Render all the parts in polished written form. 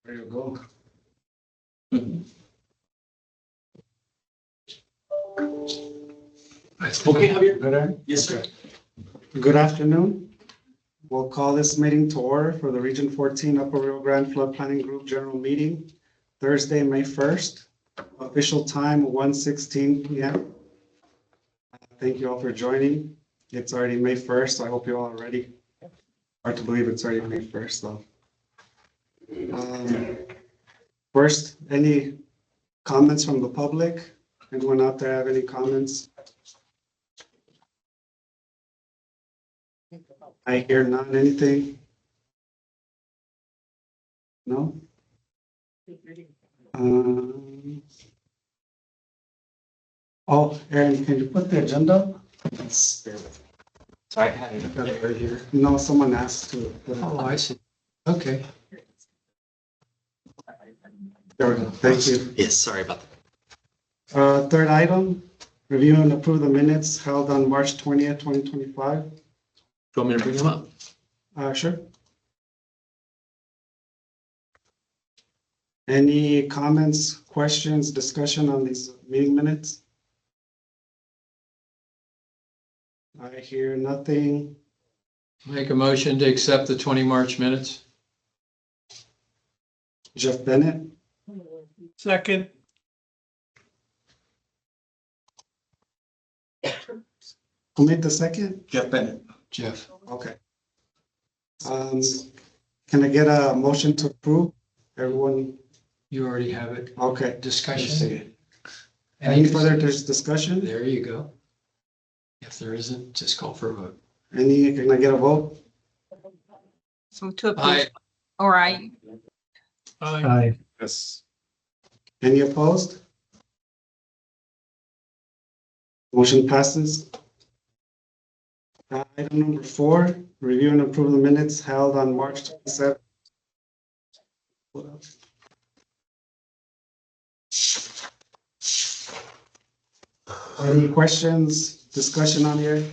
There you go. Okay, Javier. Good. Yes, sir. Good afternoon. We'll call this meeting to order for the Region 14 Upper Rio Grande Flood Planning Group General Meeting, Thursday, May 1st. Official time 1:16 p.m. Thank you all for joining. It's already May 1st, so I hope you all are ready. Hard to believe it's already May 1st, though. First, any comments from the public? Anyone out there have any comments? I hear none. Anything? No? Oh, Aaron, can you put the agenda up? Yes, bear with me. So I had it right here. No, someone asked to. Put it Oh, up. I see. Okay. There we go. Thank you. Yes, sorry about that. Third item, review and approve the minutes held on March 20th, 2025. Do you want me to bring them up? Sure. Any comments, questions, discussion on these meeting minutes? I hear nothing. Make a motion to accept the 20 March minutes. Jeff Bennett, Second. who made the second? Jeff Bennett. Jeff. Okay. Can I get a motion to approve? Everyone, You already have it. okay. Discussion. Any further discussion? There you go. If there isn't, just call for a vote. Can I get a vote? So to approve, Aye. all right, Aye. Yes. Any opposed? Motion passes. Item number 4, review and approve the minutes held on March 27th. Any questions, discussion on here?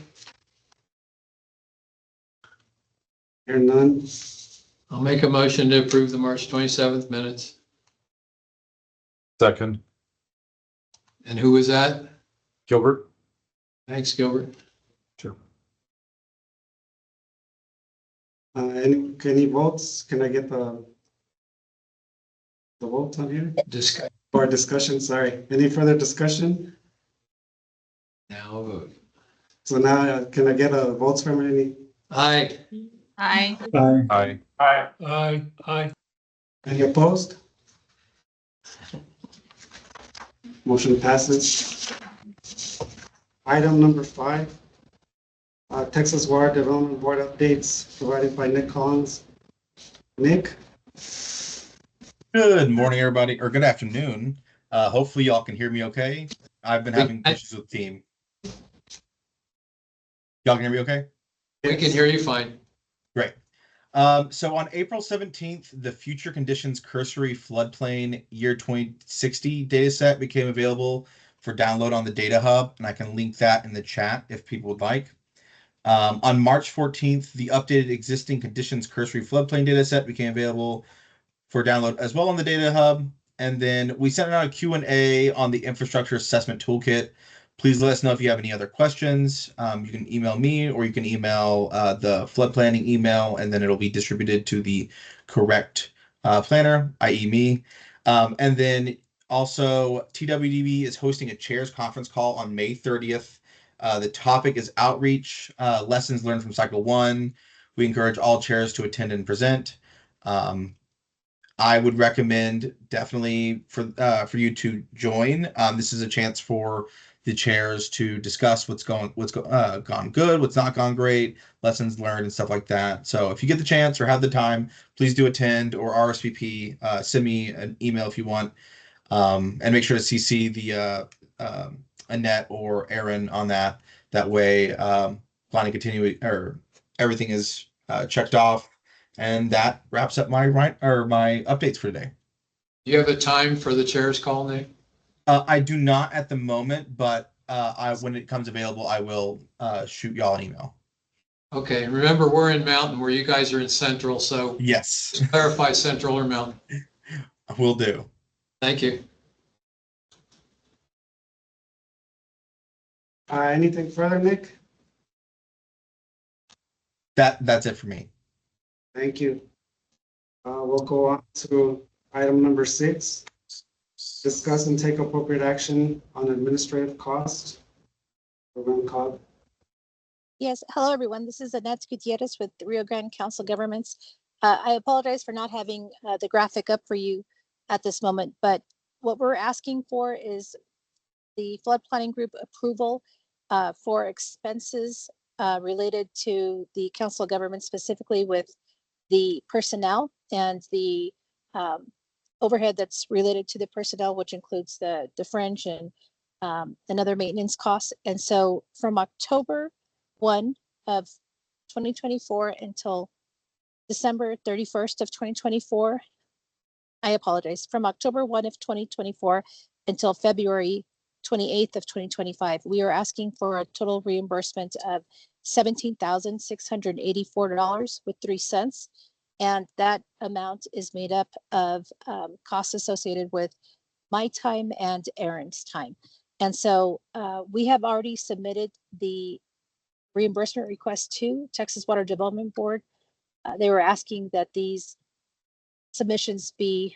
Hear none. I'll make a motion to approve the March 27th minutes. Second, And who was that? Gilbert. Thanks, Gilbert. Sure. Any votes? Can I get the votes on here? Discuss. Or discussion, sorry. Any further discussion? Now a vote. So now, can I get a votes from any? Aye. aye, Aye. Aye. Aye. Any opposed? Motion passes. Item number 5, Texas Water Development Board updates provided by Nick Collins. Nick? Good morning, everybody, or good afternoon. Hopefully y'all can hear me okay. I've been having issues with Team. Y'all can hear me okay? We can hear you fine. Great. So on April 17th, the Future Conditions Cursory Floodplain Year 2060 dataset became available for download on the Data Hub, and I can link that in the chat if people would like. On March 14th, the updated Existing Conditions Cursory Floodplain dataset became available for download as well on the Data Hub. And then we sent out a Q&A on the Infrastructure Assessment Toolkit. Please let us know if you have any other questions. You can email me or you can email the flood planning email, and then it'll be distributed to the correct planner, i.e. me. And then also TWDB is hosting a chairs conference call on May 30th. The topic is outreach, lessons learned from cycle 1. We encourage all chairs to attend and present. I would recommend definitely for you to join. This is a chance for the chairs to discuss what's gone good, what's not gone great, lessons learned, and stuff like that. So if you get the chance or have the time, please do attend or RSVP. Send me an email if you want, and make sure to CC the Annette or Aaron on that. That way, planning continuing or everything is checked off. And that wraps up my updates for today. Do you have a time for the chair's call, Nick? I do not at the moment, but when it comes available, I will shoot y'all an email. Okay, remember we're in Mountain where you guys are in Central, so Yes. clarify Central or Mountain. Will do. Thank you. Anything further, Nick? That's it for me. Thank you. We'll go on to item number 6. Discuss and take appropriate action on administrative costs. Program called. Yes, hello, everyone. This is Annette Gutierrez with Rio Grande Council Governments. I apologize for not having the graphic up for you at this moment, but what we're asking for is the flood planning group approval for expenses related to the council of government, specifically with the personnel and the overhead that's related to the personnel, which includes the fringe and other maintenance costs. And so from October 1 of 2024 until December 31st of 2024, I apologize, from October 1 of 2024 until February 28th of 2025, we are asking for a total reimbursement of $17,684.03. And that amount is made up of costs associated with my time and Aaron's time. And so we have already submitted the reimbursement request to Texas Water Development Board. They were asking that these submissions be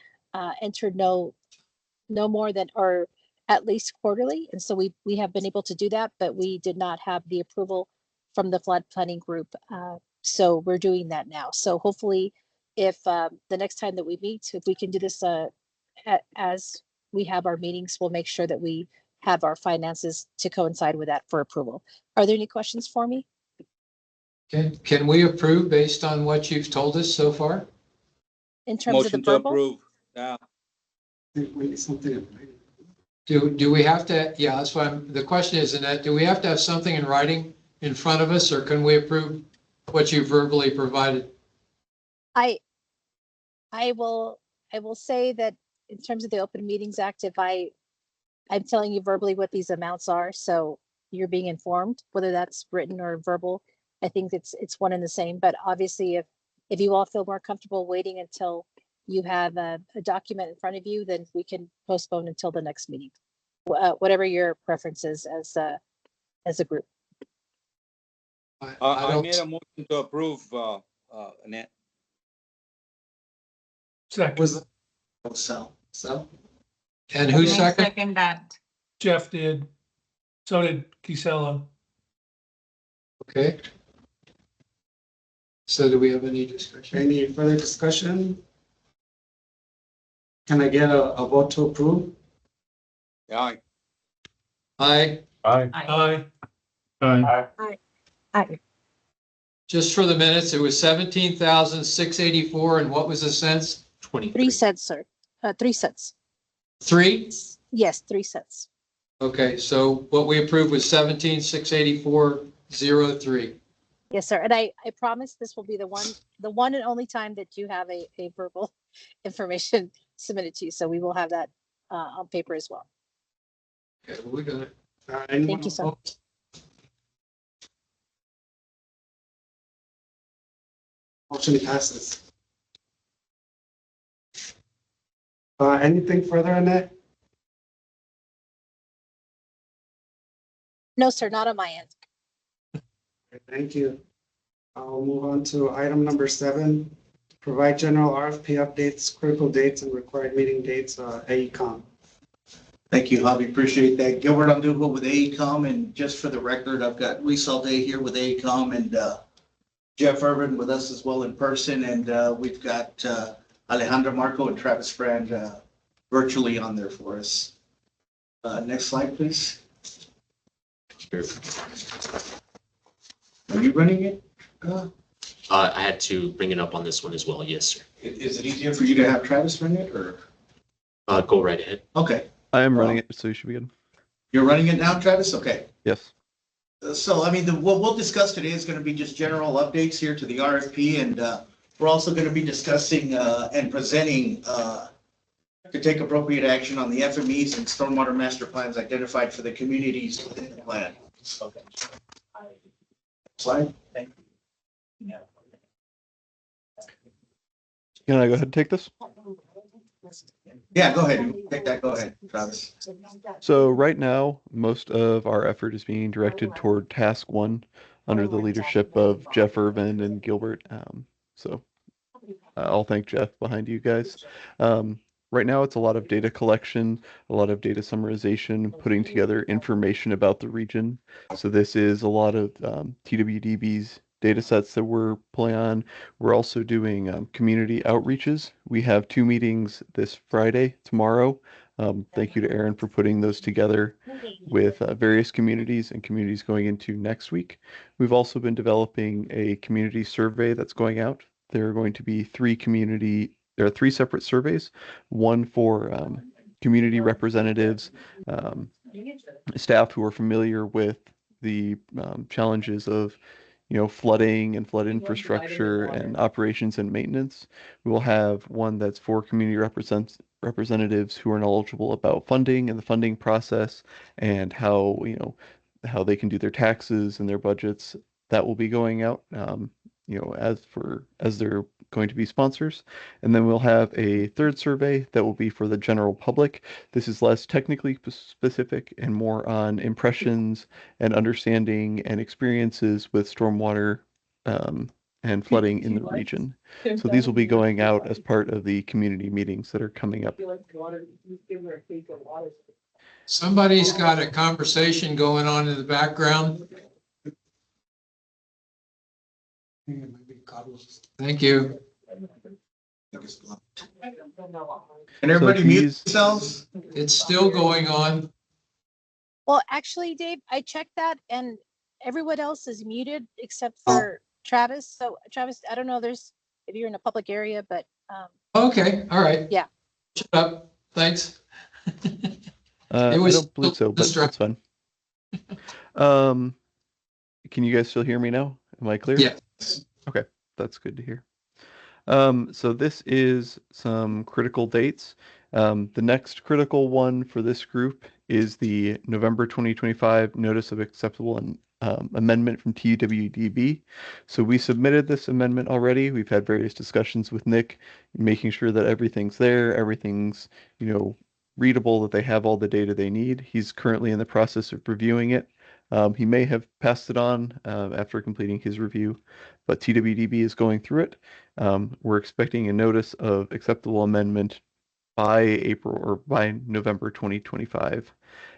entered no more than, or at least quarterly. And so we have been able to do that, but we did not have the approval from the flood planning group. So we're doing that now. So hopefully if the next time that we meet, if we can do this as we have our meetings, we'll make sure that we have our finances to coincide with that for approval. Are there any questions for me? Can we approve based on what you've told us so far? In terms of the Motion to verbal? approve. Yeah. We need something in writing. Do we have to, yeah, that's why the question is, Annette, do we have to have something in writing in front of us, or can we approve what you verbally provided? I will say that in terms of the Open Meetings Act, if I'm telling you verbally what these amounts are, so you're being informed, whether that's written or verbal, I think it's one and the same. But obviously, if you all feel more comfortable waiting until you have a document in front of you, then we can postpone until the next meeting. Whatever your preference is as a group. I made a motion to approve, Annette. Was So And who I second? second that. Jeff did. So did Kisela. Okay. So do we have any discussion? any further discussion? Can I get a vote to approve? Aye. Aye. Aye. Aye. Aye. Just for the minutes, it was 17,684, and what was the cents? 3 cents, sir. 3 cents. 3? Yes, 3 cents. Okay, so what we approved was 17,684.03. Yes, sir. And I promise this will be the one and only time that you have a verbal information submitted to you. So we will have that on paper as well. Okay, well, we got it. Anyone you, sir. opposed? Motion passes. Anything further on that? No, sir, not on my end. Thank you. I'll move on to item number 7. Provide general RFP updates, critical dates, and required meeting dates, AECom. thank you, Javi. Appreciate that. Gilbert Andujo with AECom, and just for the record, I've got Luis Alday here with AECom and Jeff Urban with us as well in person, and we've got Alejandra Marco and Travis Brand virtually on there for us. Next slide, please. Are you running it? I had to bring it up on this one as well. Yes, sir. Is it easier for you to have Travis run it, or? Go right ahead. Okay, I am running it, so you should be good. you're running it now, Travis? Okay. Yes. So, I mean, what we'll discuss today is going to be just general updates here to the RFP, and we're also going to be discussing and presenting to take appropriate action on the FMEs and stormwater master plans identified for the communities within the plan. Okay. Slide. Thank you. Can I go ahead and take this? Yeah, go ahead. Take that. Go ahead, Travis. So right now, most of our effort is being directed toward task one under the leadership of Jeff Irvin and Gilbert. So I'll thank Jeff behind you guys. Um, right now, it's a lot of data collection, a lot of data summarization, putting together information about the region. So this is a lot of TWDB's data sets that we're pulling on. We're also doing community outreaches. We have 2 meetings this Friday, tomorrow. Thank you to Aaron for putting those together with various communities and communities going into next week. We've also been developing a community survey that's going out. There are going to be there are 3 separate surveys, one for community representatives, um, staff who are familiar with the challenges of, flooding and flood infrastructure and operations and maintenance. We will have one that's for community representatives who are knowledgeable about funding and the funding process and how they can do their taxes and their budgets. That will be going out, as they're going to be sponsors. And then we'll have a third survey that will be for the general public. This is less technically specific and more on impressions and understanding and experiences with stormwater and flooding in the region. So these will be going out as part of the community meetings that are coming up. Somebody's got a conversation going on in the background. Thank you. Can everybody mute these- themselves? It's still going on. Well, actually, Dave, I checked that and everyone else is muted except for Travis. So Travis, I don't know if you're in a public area, but Okay, all right. Yeah. Shut up. Thanks. I was don't believe so, but that's fine. Can you guys still hear me now? Am I clear? Yeah. Okay, that's good to hear. So this is some critical dates. The next critical one for this group is the November 2025 Notice of Acceptable Amendment from TWDB. So we submitted this amendment already. We've had various discussions with Nick, making sure that everything's there, everything's, readable, that they have all the data they need. He's currently in the process of reviewing it. He may have passed it on after completing his review, but TWDB is going through it. We're expecting a notice of acceptable amendment by November 2025.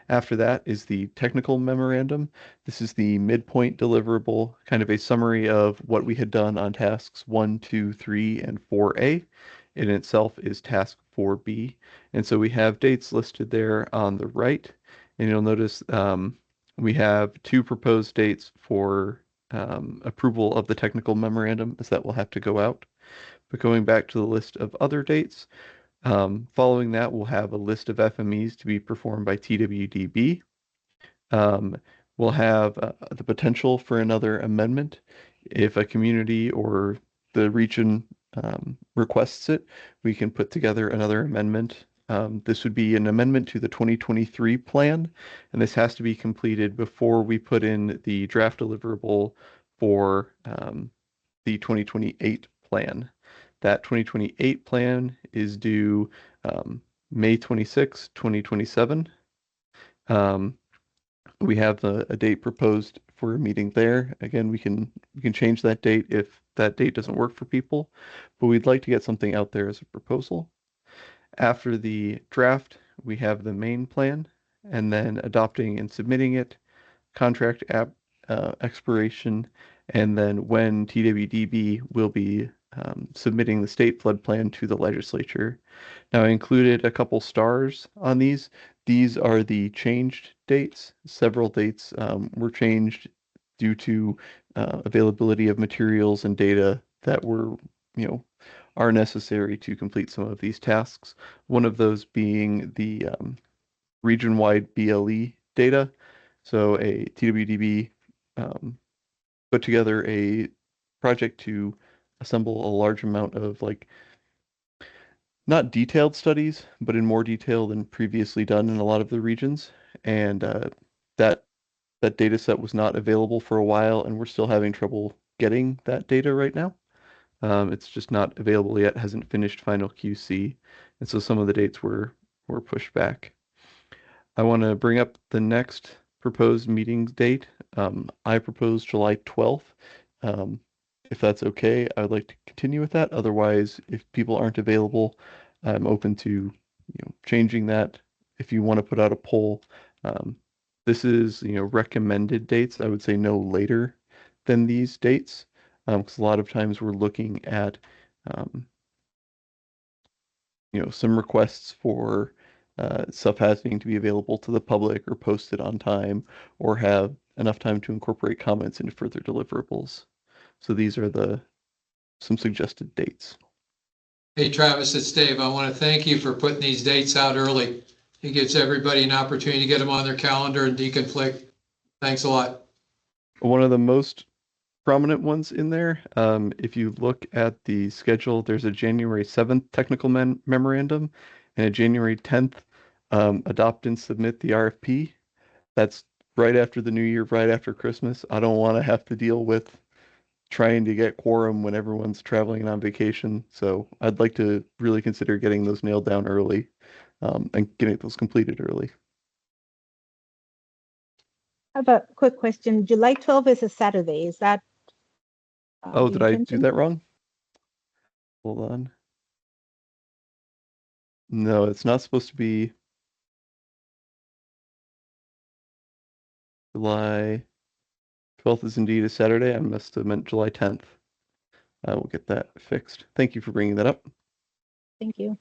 After that is the technical memorandum. This is the midpoint deliverable, kind of a summary of what we had done on tasks 1, 2, 3, and 4A. In itself is task 4B. And so we have dates listed there on the right. And you'll notice we have 2 proposed dates for approval of the technical memorandum, as that will have to go out. But going back to the list of other dates, following that, we'll have a list of FMEs to be performed by TWDB. We'll have the potential for another amendment if a community or the region requests it. We can put together another amendment. This would be an amendment to the 2023 plan, and this has to be completed before we put in the draft deliverable for the 2028 plan. That 2028 plan is due May 26, 2027. We have a date proposed for a meeting there. Again, we can change that date if that date doesn't work for people, but we'd like to get something out there as a proposal. After the draft, we have the main plan, and then adopting and submitting it, contract expiration, and then when TWDB will be submitting the state flood plan to the legislature. Now, I included a couple stars on these. These are the changed dates. Several dates were changed due to availability of materials and data that were, are necessary to complete some of these tasks. One of those being the region-wide BLE data. So a TWDB put together a project to assemble a large amount of not detailed studies, but in more detail than previously done in a lot of the regions. And that data set was not available for a while, and we're still having trouble getting that data right now. It's just not available yet, hasn't finished final QC. and so some of the dates were pushed back. I want to bring up the next proposed meeting date. I propose July 12th. If that's okay, I would like to continue with that. Otherwise, if people aren't available, I'm open to changing that. If you want to put out a poll, this is recommended dates. I would say no later than these dates, because a lot of times we're looking at some requests for stuff having to be available to the public or posted on time or have enough time to incorporate comments into further deliverables. So these are some suggested dates. Hey, Travis, it's Dave. I want to thank you for putting these dates out early. It gives everybody an opportunity to get them on their calendar and deconflict. Thanks a lot. One of the most prominent ones in there, if you look at the schedule, there's a January 7th technical memorandum and a January 10th adopt and submit the RFP. That's right after the new year, right after Christmas. I don't want to have to deal with trying to get quorum when everyone's traveling and on vacation. So I'd like to really consider getting those nailed down early, and getting those completed early. I have a quick question. July 12th is a Saturday. Is that Oh, the did I do intention? that wrong? Hold on. No, it's not supposed to be July 12th is indeed a Saturday. I must have meant July 10th. I will get that fixed. Thank you for bringing that up. Thank you.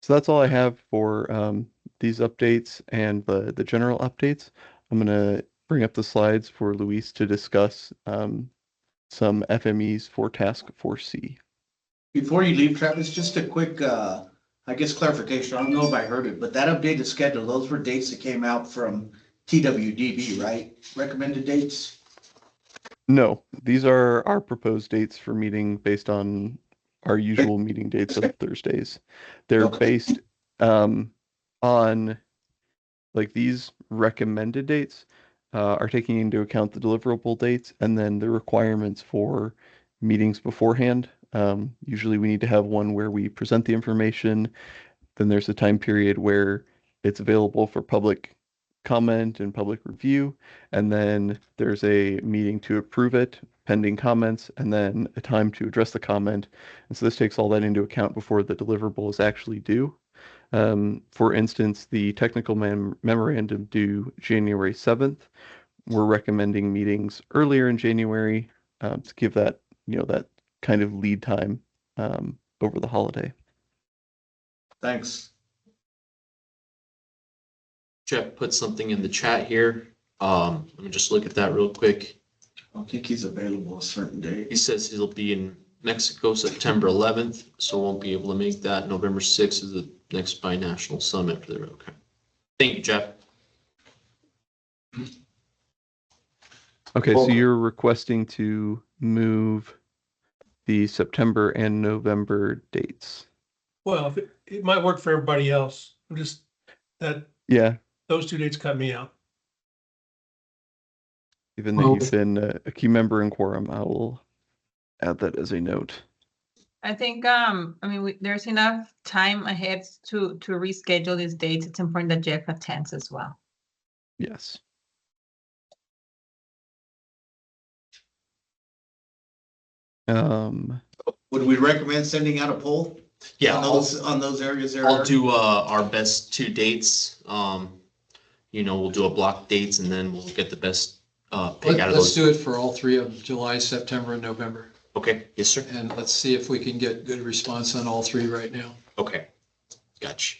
So that's all I have for these updates and the general updates. I'm going to bring up the slides for Luis to discuss some FMEs for Task Force C. Before you leave, Travis, just a quick, I guess clarification. I don't know if I heard it, but that updated schedule, those were dates that came out from TWDB, right? Recommended dates? No, these are our proposed dates for meeting based on our usual meeting dates of Thursdays. They're Okay. based on like these recommended dates are taking into account the deliverable dates and then the requirements for meetings beforehand. Usually we need to have one where we present the information, then there's a time period where it's available for public comment and public review, and then there's a meeting to approve it pending comments, and then a time to address the comment. And so this takes all that into account before the deliverable is actually due. For instance, the technical memorandum due January 7th, we're recommending meetings earlier in January to give that, that kind of lead time over the holiday. Thanks. Jeff put something in the chat here. Let me just look at that real quick. I don't think he's available a certain He day. says he'll be in Mexico September 11th, so won't be able to make that. November 6th is the next binational summit for the, okay. Thank you, Jeff. Okay, so you're requesting to move the September and November dates. Well, if it might work for everybody else. I'm just, Yeah, those 2 dates cut me out. given that you've been a key member in quorum, I will add that as a note. I think, I mean, there's enough time ahead to reschedule these dates. It's important that Jeff attends as well. Yes. Would we recommend sending out a poll? Yeah, On those areas there? I'll do our best 2 dates. We'll do a block dates and then we'll get the best pick out of Let's those. do it for all 3 of them, July, September, and November. Okay, yes, sir. And let's see if we can get good response on all 3 right now. Okay, gotcha.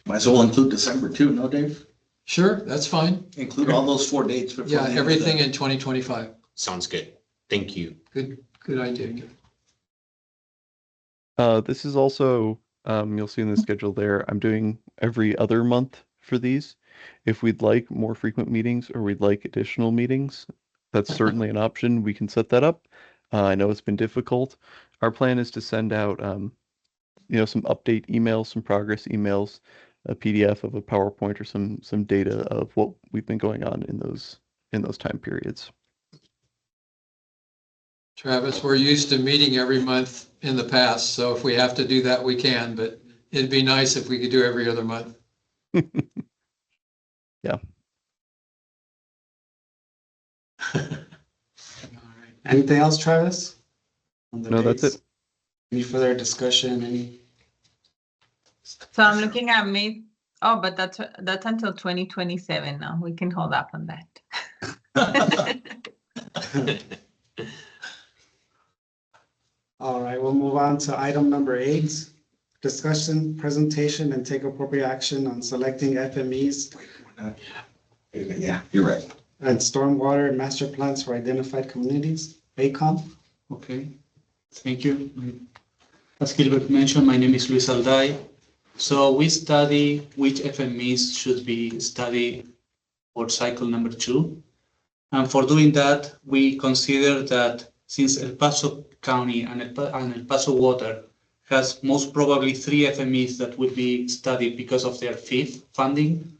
Might as well include December too, no, Dave? Sure, that's fine. Include all those 4 dates before. Yeah, the end of everything the- in 2025. Sounds good. Thank you. Good idea. This is also, you'll see in the schedule there, I'm doing every other month for these. If we'd like more frequent meetings or we'd like additional meetings, that's certainly an option. We can set that up. I know it's been difficult. Our plan is to send out, some update emails, some progress emails, a PDF of a PowerPoint or some data of what we've been going on in those time periods. Travis, we're used to meeting every month in the past, so if we have to do that, we can, but it'd be nice if we could do every other month. Yeah. Anything else, Travis? On the No, that's dates? it. Any further discussion, any? So I'm looking at May, oh, but that's until 2027 now. We can hold up on that. All right, we'll move on to item number 8. Discussion, presentation, and take appropriate action on selecting FMEs Yeah, you're right. and stormwater master plans for identified communities. ACOM? Okay, thank you. As Gilbert mentioned, my name is Luis Alday. So we study which FMEs should be studied for cycle number 2. And for doing that, we consider that since El Paso County and El Paso Water has most probably 3 FMEs that will be studied because of their FIF funding,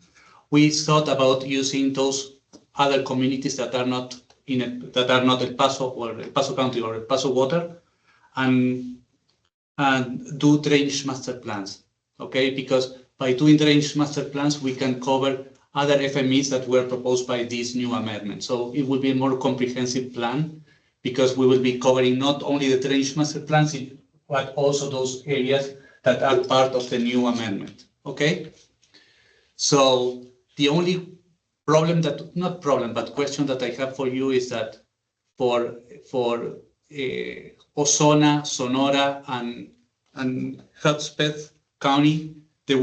we thought about using those other communities that are not El Paso or El Paso County or El Paso Water and do drainage master plans. Okay, because by doing drainage master plans, we can cover other FMEs that were proposed by this new amendment. So it will be a more comprehensive plan because we will be covering not only the drainage master plans, but also those areas that are part of the new amendment. Okay, so the only question that I have for you is that for Ozona, Sonora, and Hudspeth County, the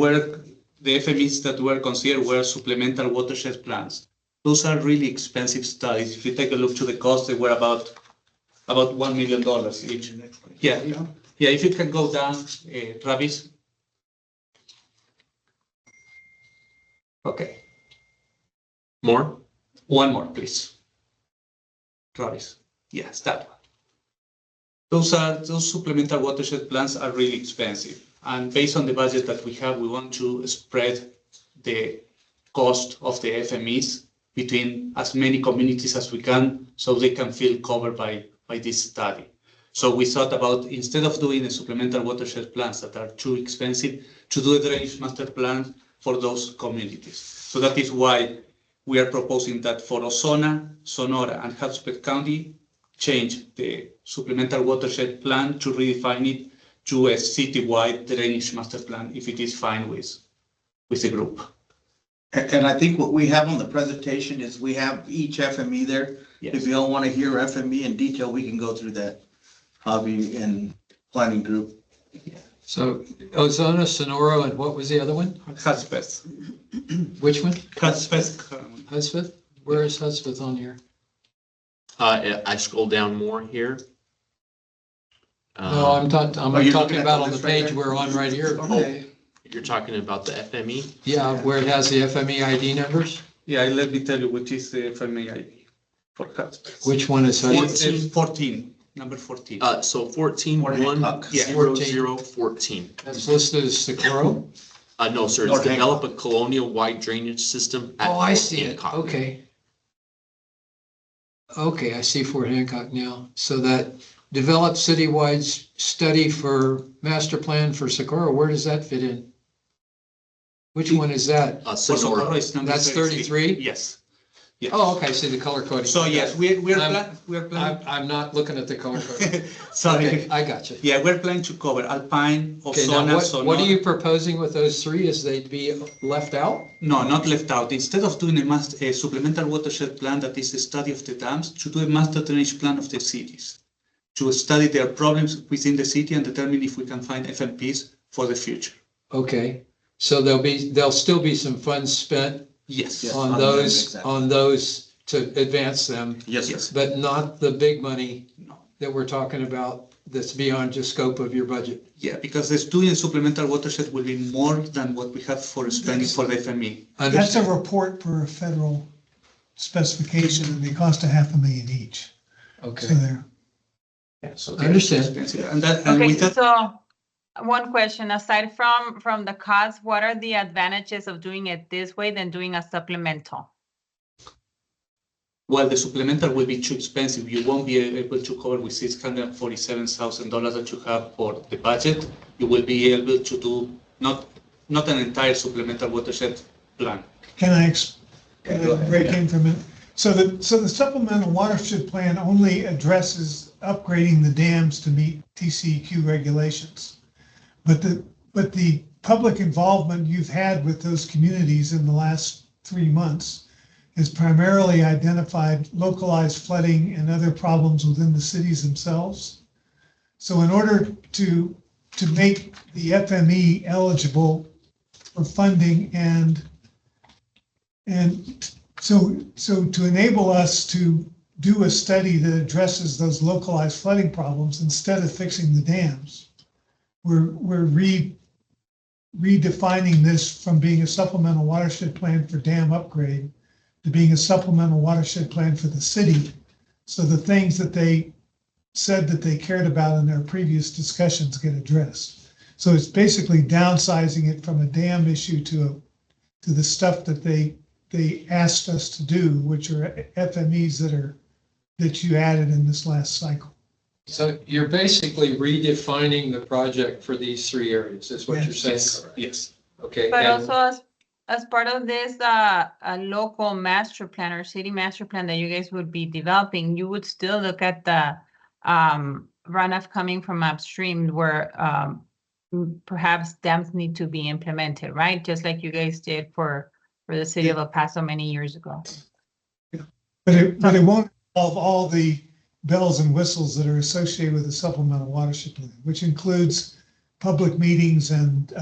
FMEs that were considered were supplemental watershed plans. Those are really expensive studies. If you take a look to the cost, they were about $1 million each. Yeah. If you can go down, Travis. Okay. More? One more, please. Travis. Yes, that one. Those supplemental watershed plans are really expensive. And based on the budget that we have, we want to spread the cost of the FMEs between as many communities as we can so they can feel covered by this study. So we thought about, instead of doing the supplemental watershed plans that are too expensive, to do a drainage master plan for those communities. So that is why we are proposing that for Ozona, Sonora, and Hudspeth County, change the supplemental watershed plan to redefine it to a citywide drainage master plan if it is fine with the group. And I think what we have on the presentation is we have each FME there. Yes. If you don't want to hear FME in detail, we can go through that hobby and planning group. So Ozona, Sonora, and what was the other one? Hudspeth. Which one? Hudspeth. Hudspeth? Where is Hudspeth on here? I scroll down more here. No, I'm talking you're looking about at the on the list right page there? we're on right here. Okay. You're talking about the FME? Yeah, where it has the FME ID numbers. Yeah, let me tell you which is the FMA ID for Hudspeth. Which one is Hudspeth? It's 14, number 14. So 14, Hancock. 10014. That's listed as Socorro? No, sir, it's North develop a colonial-wide drainage system. at Oh, I Fort see it. Hancock. Okay. Okay, I see Fort Hancock now. So that develop citywide study for master plan for Socorro, where does that fit in? Which one is that? For Socorro Sonora. is number That's 33? Yes. Yes. Oh, okay, I see the color coding. So yes, we're I'm- planning. I'm not looking at the color coding. Sorry. Okay, I got you. Yeah, we're planning to cover Alpine, Okay, now Ozona, what Sonora. are you proposing with those 3? Is they be left out? No, not left out. Instead of doing a supplemental watershed plan that is a study of the dams, to do a master drainage plan of the cities, to study their problems within the city and determine if we can find FMPs for the future. Okay, so there'll still be some funds spent Yes. Yes. on on those, them, exactly. on those to advance them, Yes, Yes. sir. but not the big money No. that we're talking about that's beyond just scope of your budget. Yeah, because the doing a supplemental watershed will be more than what we have for spending for the FME. That's a Understand? report per federal specification, and they cost $500,000 each. So Okay, there. Yeah, so I understand. expensive. And that, and Okay, with that, so one question, aside from the cost, what are the advantages of doing it this way than doing a supplemental? Well, the supplemental will be too expensive. You won't be able to cover with $647,000 that you have for the budget. You will be able to do not an entire supplemental watershed plan. Can I go ahead, break yeah. in for a minute? So the supplemental watershed plan only addresses upgrading the dams to meet TCEQ regulations. But the public involvement you've had with those communities in the last 3 months has primarily identified localized flooding and other problems within the cities themselves. So in order to make the FME eligible for funding and so to enable us to do a study that addresses those localized flooding problems instead of fixing the dams, we're redefining this from being a supplemental watershed plan for dam upgrade to being a supplemental watershed plan for the city. So the things that they said that they cared about in their previous discussions get addressed. So it's basically downsizing it from a dam issue to the stuff that they asked us to do, which are FMEs that you added in this last cycle. So you're basically redefining the project for these 3 areas, is what you're saying? Yes, yes. Okay. But and- also as part of this a local master plan or city master plan that you guys would be developing, you would still look at the runoff coming from upstream where perhaps dams need to be implemented, right? Just like you guys did for the city of El Paso many years ago. But it won't involve all the bells and whistles that are associated with the supplemental watershed plan, which includes public meetings and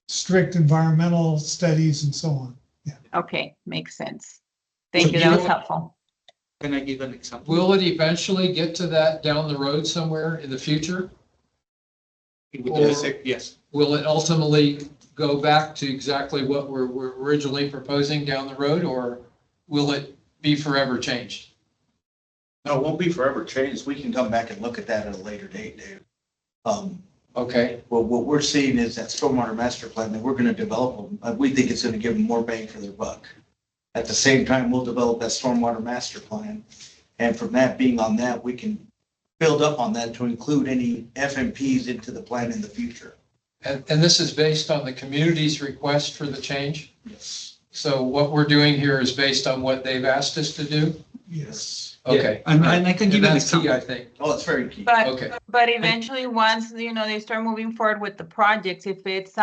strict environmental studies and so on. Yeah. Okay, makes sense. Thank you, that was helpful. Can I give an example? Will it eventually get to that down the road somewhere in the future? Yes. Will it ultimately go back to exactly what we're originally proposing down the road, or will it be forever changed? No, it won't be forever changed. We can come back and look at that at a later date, Dave. Okay, Well, what we're seeing is that stormwater master plan that we're going to develop, we think it's going to give them more bang for their buck. At the same time, we'll develop that stormwater master plan. And from that, being on that, we can build up on that to include any FMPs into the plan in the future. and this is based on the community's request for the change? Yes. So what we're doing here is based on what they've asked us to do? Yes. Okay. And I can give an that's key, example. I think. Oh, it's very key. But Okay. but eventually, once they start moving forward with the projects, if it's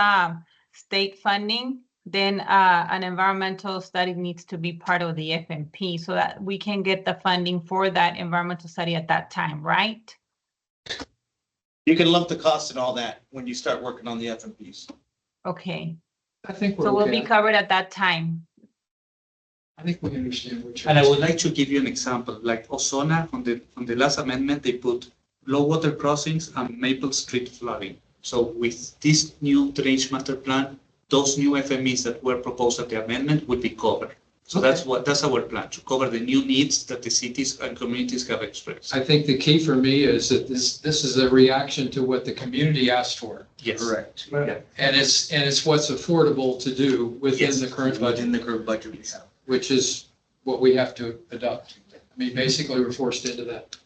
state funding, then an environmental study needs to be part of the FMP so that we can get the funding for that environmental study at that time, right? You can lump the cost and all that when you start working on the FMPs. Okay, I think we're so we'll be okay. covered at that time. I think we understand what you're. And I would like to give you an example, like Ozona, on the last amendment, they put low water crossings and Maple Street flooding. So with this new drainage master plan, those new FMEs that were proposed at the amendment would be covered. So that's our plan, to cover the new needs that the cities and communities have expressed. I think the key for me is that this is a reaction to what the community asked for. Yes. Correct. Yeah. And it's what's affordable to do within the current budget, Within the current budget we have. which is what we have to adopt. I mean, basically, we're forced into that.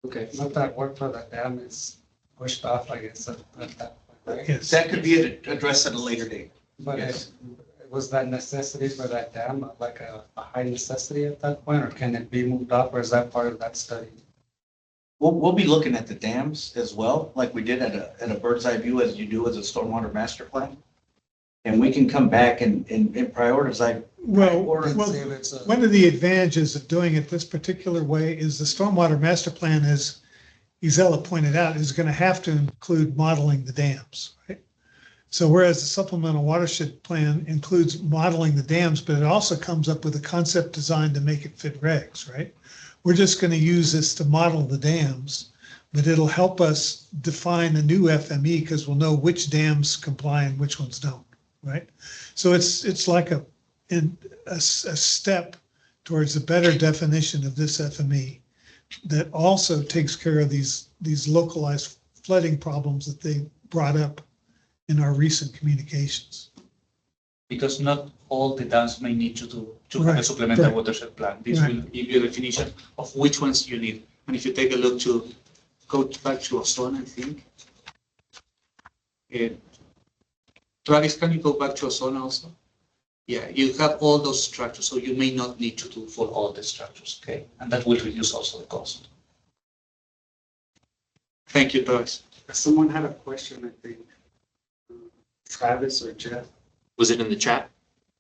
Okay. Not that work for the dam is pushed off, I guess, at that point, right? Yes. That could be addressed at a later date. But Yes. was that necessity for that dam like a high necessity at that point, or can it be moved up, or is that part of that study? We'll be looking at the dams as well, like we did at a bird's eye view as you do as a stormwater master plan. And we can come back and prioritize. Well, See if it's a- one of the advantages of doing it this particular way is the stormwater master plan, as Isela pointed out, is going to have to include modeling the dams, right? So whereas the supplemental watershed plan includes modeling the dams, but it also comes up with a concept design to make it fit regs, right? We're just going to use this to model the dams, but it'll help us define a new FME because we'll know which dams comply and which ones don't, right? So it's like a step towards a better definition of this FME that also takes care of these localized flooding problems that they brought up in our recent communications. because not all the dams may need to have a Right, supplemental right. watershed plan. This Right. will give you a definition of which ones you need. And if you take a look go back to Ozone, I think. Travis, can you go back to Ozone also? Yeah, you have all those structures, so you may not need to do for all the structures, okay? And that will reduce also the cost. Thank you, Travis. Someone had a question, I think. Travis or Jeff? Was it in the chat?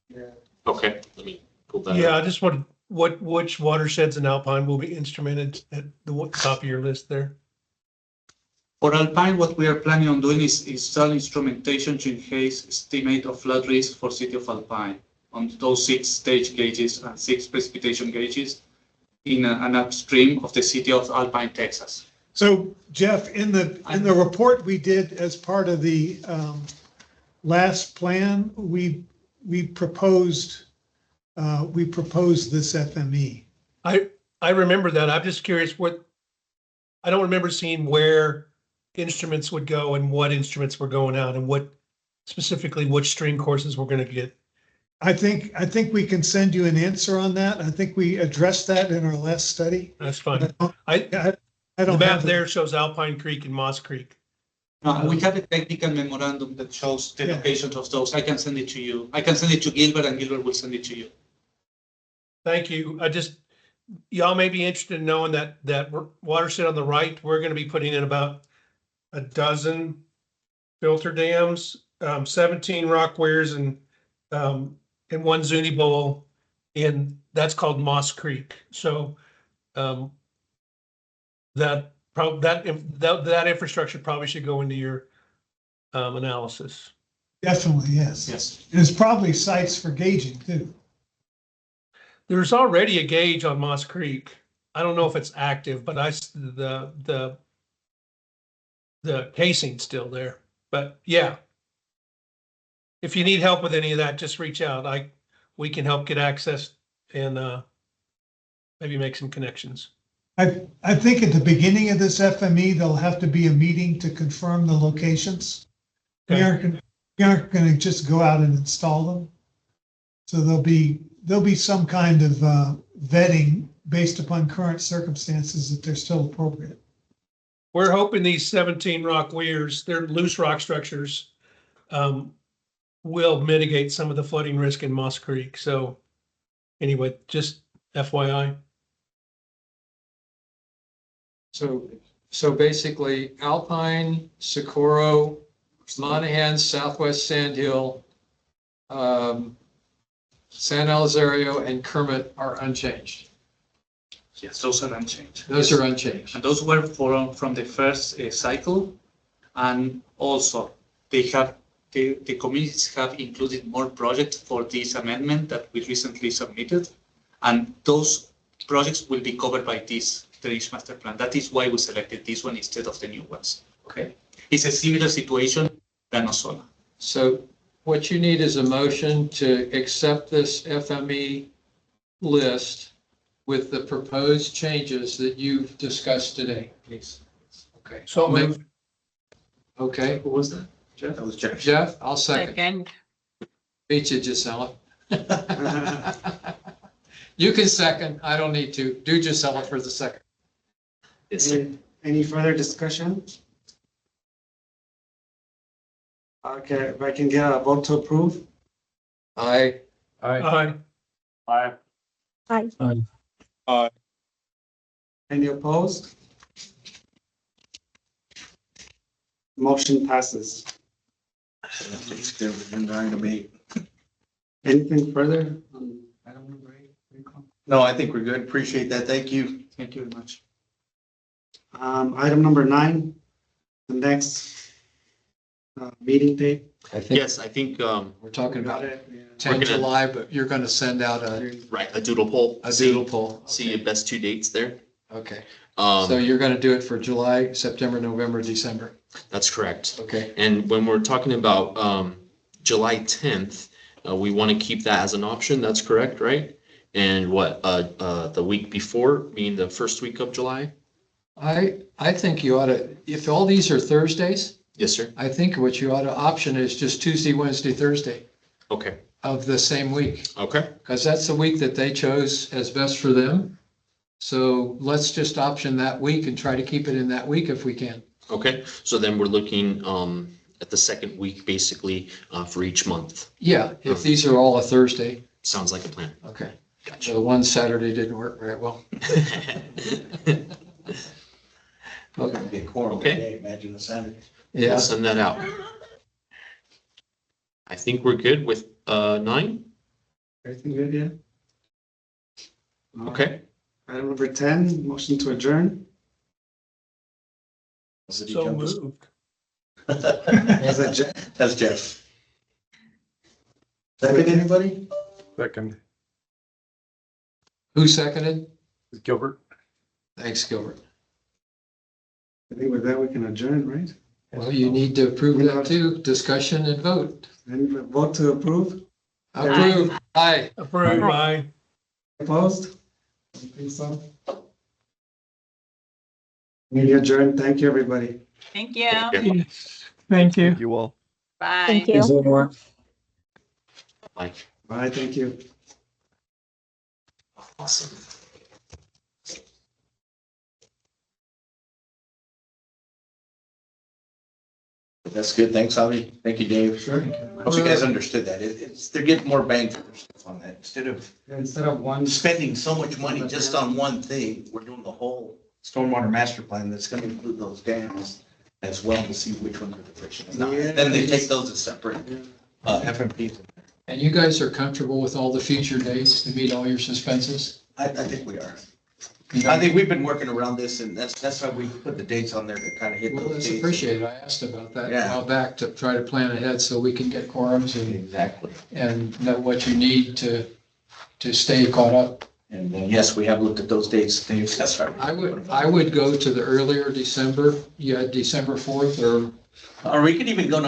Yeah. Okay, let me pull that Yeah, up. I just wanted, which watersheds in Alpine will be instrumented at the top of your list there? For Alpine, what we are planning on doing is install instrumentation to enhance estimate of flood risk for city of Alpine on those 6 stage gauges and 6 precipitation gauges in an upstream of the city of Alpine, Texas. So Jeff, in the report we did as part of the last plan, we proposed this FME. I remember that. I'm just curious I don't remember seeing where instruments would go and what instruments were going out and specifically which stream courses we're going to get. I think we can send you an answer on that. I think we addressed that in our last study. That's fine. I The don't map have there shows Alpine Creek and Moss Creek. We have a technical memorandum that shows the Yeah. locations of those. I can send it to you. I can send it to Gilbert and Gilbert will send it to you. Thank you. Y'all may be interested in knowing that watershed on the right, we're going to be putting in about a dozen filter dams, 17 rock weirs and 1 Zuni bowl, and that's called Moss Creek. So that infrastructure probably should go into your analysis. Definitely, yes. Yes. There's probably sites for gauging too. There's already a gauge on Moss Creek. I don't know if it's active, but the casing's still there. But yeah, if you need help with any of that, just reach out. We can help get access and maybe make some connections. I think at the beginning of this FME, there'll have to be a meeting to confirm the locations. We Okay. aren't going to just go out and install them. So there'll be some kind of vetting based upon current circumstances that they're still appropriate. We're hoping these 17 rock weirs, they're loose rock structures, will mitigate some of the flooding risk in Moss Creek. So anyway, just FYI. So basically Alpine, Socorro, Monahan, Southwest Sandhill, San Elizario and Kermit are unchanged. Yes, those are unchanged. Those are unchanged. And those were from the first cycle. And also they have, the communities have included more projects for this amendment that we recently submitted. And those projects will be covered by this drainage master plan. That is why we selected this one instead of the new ones. Okay. It's a similar situation than Ozona. So what you need is a motion to accept this FME list with the proposed changes that you've discussed today, please. Okay. So I'll make- moved. Okay, Who was that? Jeff? That was Jeff. Jeff, I'll second. Second. Beat you, Gisela. You can second. I don't need to. Do Gisela for the second. Yes, sir. Any further discussion? Okay, if I can get a vote to approve? Aye. Aye. Any opposed? Motion passes. It's good. We're going to be. Anything further? Item number 8. No, I think we're good. Appreciate that. Thank you. Thank you very much. Item number 9, the next meeting date. I think Yes, I think, we're talking Got about it? Yeah. 10 We're gonna- July, but you're going to send out a right, a doodle poll. doodle poll. See your best 2 dates there. Okay. So you're going to do it for July, September, November, December. That's correct. Okay. And when we're talking about July 10th, we want to keep that as an option. That's correct, right? And what, the week before, meaning the first week of July? I think you ought to, if all these are Thursdays, Yes, sir. I think what you ought to option is just Tuesday, Wednesday, Thursday. Okay. of the same week, Okay, because that's the week that they chose as best for them. So let's just option that week and try to keep it in that week if we can. okay. So then we're looking at the second week basically for each month. Yeah, if these are all a Thursday. Sounds like a plan. Okay. Gotcha. So the one Saturday didn't work very well. Okay. Be a quorum Okay. today, imagine the Saturday. Yeah. We'll send that out. I think we're good with 9. Everything good, yeah? Okay. Item number 10, motion to adjourn. So moved. Was that Jeff? That's Jeff. Second, anybody? Second. Who seconded? Gilbert. Thanks, Gilbert. I think with that, we can adjourn, right? Well, you need to approve that too. Discussion and vote. And vote to approve? Approve. Aye. Approved by. Opposed? I think so. Meeting adjourned. Thank you, everybody. Thank you. Thank you. Thank you all. Bye. Thank you. Bye. Bye, thank you. Awesome. That's good. Thanks, Javi. Thank you, Dave. Sure. I hope you guys understood that. They're getting more bang for their stuff on that. Instead of one. spending so much money just on one thing, we're doing the whole stormwater master plan that's gonna include those dams as well to see which ones are deficient. Yeah. Then they take those as separate, FMPs. And you guys are comfortable with all the future dates to meet all your suspenses? I think we are. You know, I think we've been working around this and that's why we put the dates on there to kind of hit Well, those that's dates. appreciated. I asked about that a Yeah. while back to try to plan ahead so we can get quorums Exactly. and know what you need to stay caught up. And yes, we have looked at those dates, Dave. That's right. I would go to the earlier December. You had December 4th or Or we could even go